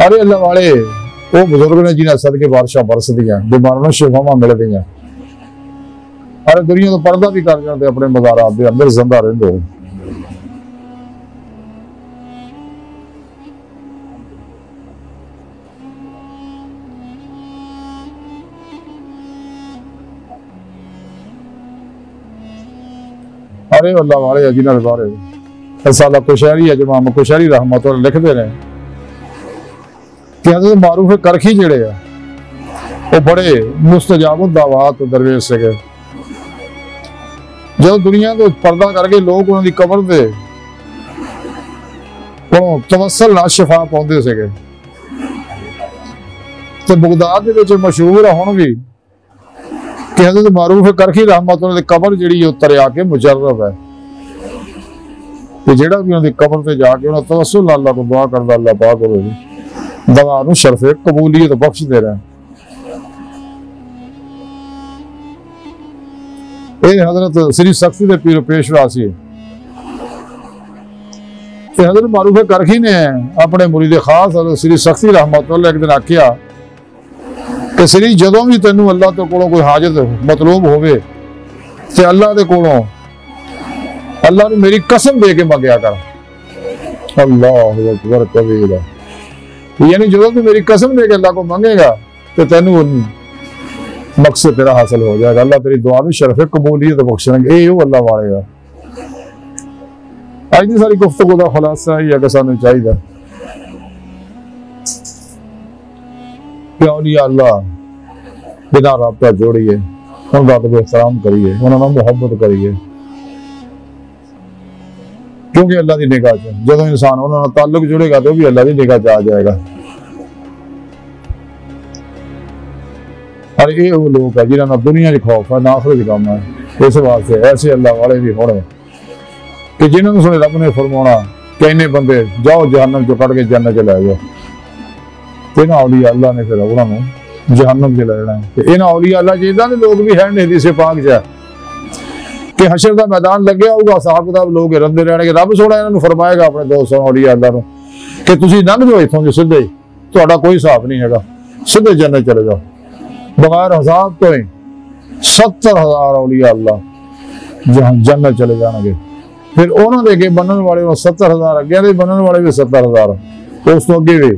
अरे अल्लाह वाले वो बुजुर्ग ने जिन्हें सदके बारिशां बरसदियां, बीमारों शिफावां मिलदियां। अरे दुनिया तो पर्दा भी कर जाते अपने मज़ारात के अंदर जिंदा रहिंदे हो। अरे अल्लाह वाले जिन्होंने बारे साला कुशहरी है जमाम कुशहरी रहमत लिखते रहे कि हज़रत मारूफ करखी जिहड़े आ वो बड़े मुस्तजाब दावात दरवेश से जो दुनिया तो पर्दा करके लोग उन्होंने कबर से तवसल ना शिफा पाते थे। तो बगदाद के मशहूर है हुण भी कि हज़रत मारूफ करखी रहमत कबर जी तरिया के मुजर्रब है कि जेड़ा भी उन्होंने कबर से जाके उन्हें तवस्सुल अल्लाह को दुआ करता अल्लाह पाक दवा नूं शरफ़े कबूलियत बख्श दे रहा है। ये हजरत श्री सख्ती के पीर पेशवा सी। हजरत मारूफ करखी ने अपने मुरीद खास हजरत श्री सख्ती रहमत एक दिन आख्या कि श्री जदों भी तेनू अल्लाह तो कोलों कोई हाजत मतलूब होवे ते अल्लाह दे कोलों अल्लाह ने मेरी कसम दे के मंगया कर। अल्लाह अकबर कबीरा, यानी जो तू मेरी कसम दे के अल्लाह को मंगेगा तो तेनू मकसद तेरा हासिल हो जाएगा। अल्लाह तेरी दुआ में शरफ़े कबूलियत बख्शेंगे। ये अल्लाह वाले अज की सारी गुफ्तगू का खुलासा ही है कि सानू चाहिए कि औलिया अल्लाह बिना राबता जोड़िए, उनका अदब एहतराम करिए, उन्होंने मुहब्बत करिए, क्योंकि अल्लाह की निगाह च जो इंसान उन्होंने ताल्लुक जुड़ेगा तो भी अल्लाह की निगाह च आ जाएगा। और ये वो लोग है जिन्होंने दुनिया च खौफ है ना आखिरत काम है। इस वास्ते ऐसे अल्लाह वाले भी होने कि जिन्होंने सुने रब ने फरमाना कि इन्ने बंदे जाओ जहन्नम चो कट के जन्नत च लै जाओ, तो इन्होंने औलिया अल्लाह ने फिर उन्होंने जहन्नम च लै जाना है। इन्होंने औलिया अल्लाह च इदां दे लोग भी हैं हदीस पाक च कि हशर का मैदान लगे होगा, हिसाब किताब लोग रंदे रहने, रब सोना इन्होंने फरमाएगा अपने दोस्तों औलिया अल्लाह को कि तुसीं लंघ जाओ इत्थों सीधे ही, तुहाडा कोई हिसाब नहीं है, सीधे जन्नत चले जाओ बगैर हिसाब तो ही। 70,000 औलिया अल्लाह जहां जन्नत चले जाएंगे। फिर उन्होंने अगे बनने वाले 70,000 अगे दे बनने वाले भी 70,000 उस तो अगे भी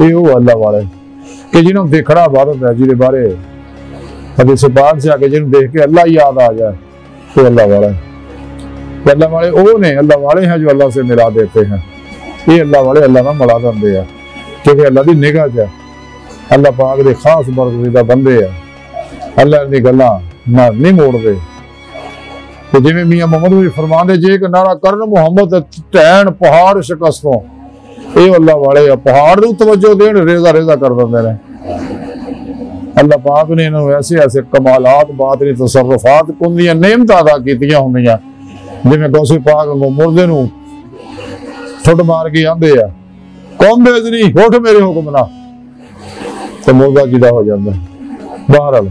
ये वो अल्लाह वाले कि जिन्होंने देखना इबादत है, जिहदे बारे हदीस पाक से आके जिन्होंने देख के अल्लाह याद आ जाए तो अल्लाह वाला है। अल्लाह वाले वो ने अल्लाह वाले हैं जो अल्लाह से मिला देते हैं। ये अल्लाह वाले अल्लाह ना मिला देंगे हैं क्योंकि अल्लाह की निगाह च अल्लाह पाक दे खास बरगज़ीदा बंदे है। अल्लाह दी गल्लां ना नहीं मोड़ते। तो जिवें मियां मोहम्मद भी फरमाते जे एक नारा करन मुहम्मद टैन पहाड़ शिकस्तों, ये अल्लाह वाले पहाड़ नूं तवज्जो देन रेजा रेजा कर देंदे ने। अल्लाह पाक ने इन्होंने ऐसे ऐसे कमालात बातनी तसर्रुफात कुंदियां नेमत अदा कीतियां होंदियां जिवें गौसे पाक को मुर्दे नूं ठुड मार के आंदे आ कौम बेजनी उठ मेरे हुक्म ना तो मुर्दा जिदा हो जाता है। बहरहाल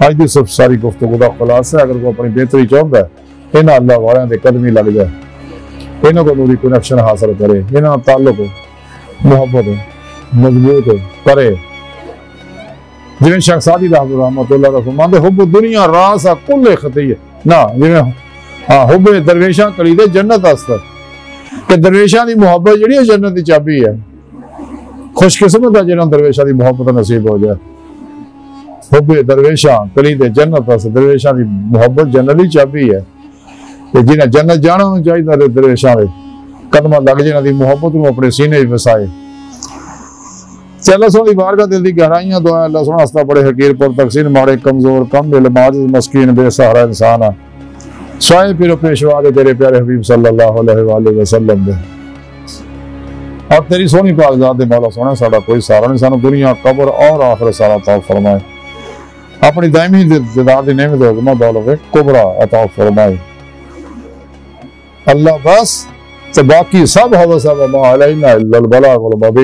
अज की सब सारी गुफ्तगू का खुलासा अगर कोई अपनी बेहतरी चाहता है इन्होंने अल्लाह वालों के कदम ही लग जाए, इन्हों को नूरी कनेक्शन हासिल करे, इन्होंने ताल्लुक मुहब्बत मजबूत करे। जिवें शख्सादी रहमतुल्लाह का फरमाते हुब दुनिया रास कुल खतीय ना, जिवें हाँ हुब दरवेशा कलीदे जन्नत अस्तर कि दरवेशा की मुहब्बत जी जन्नत की चाबी है। खुशकिस्मत है जिन्होंने दरवेशा की मुहब्बत नसीब हो जाए। हुब दरवेशा कलीदे जन्नत अस्तर, दरवेशा की मुहब्बत जन्नत की चाबी है। जिन्हें जन्नत जाना चाहिए दरवेशा के कदम लग जिन्हों की मुहब्बत को अपने सीने में वसाए। अल्लाह सोहनी बारगाह दिल की गहराइयां दुआ अल्लाह सोहना हस्ता बड़े हकीर पर तकसीर मारे कमजोर कम दिल माजिज मस्कीन बेसहारा इंसान आ साए पीरो पेशवा दे तेरे प्यारे हबीब सल्लल्लाहु अलैहि वसल्लम दे और तेरी सोहनी पाक ज़ात दे मौला सोहना साडा कोई सहारा नहीं, सानू दुनिया कब्र और आखिरत सारा अता फरमाए। अपनी दायमी दीदार दी नेमत हुक्म दौलत कुबरा अता फरमाए। अल्लाह बस तो बाकी सब हवा सब मा अलैना इल्लल बलागुल मुबीन।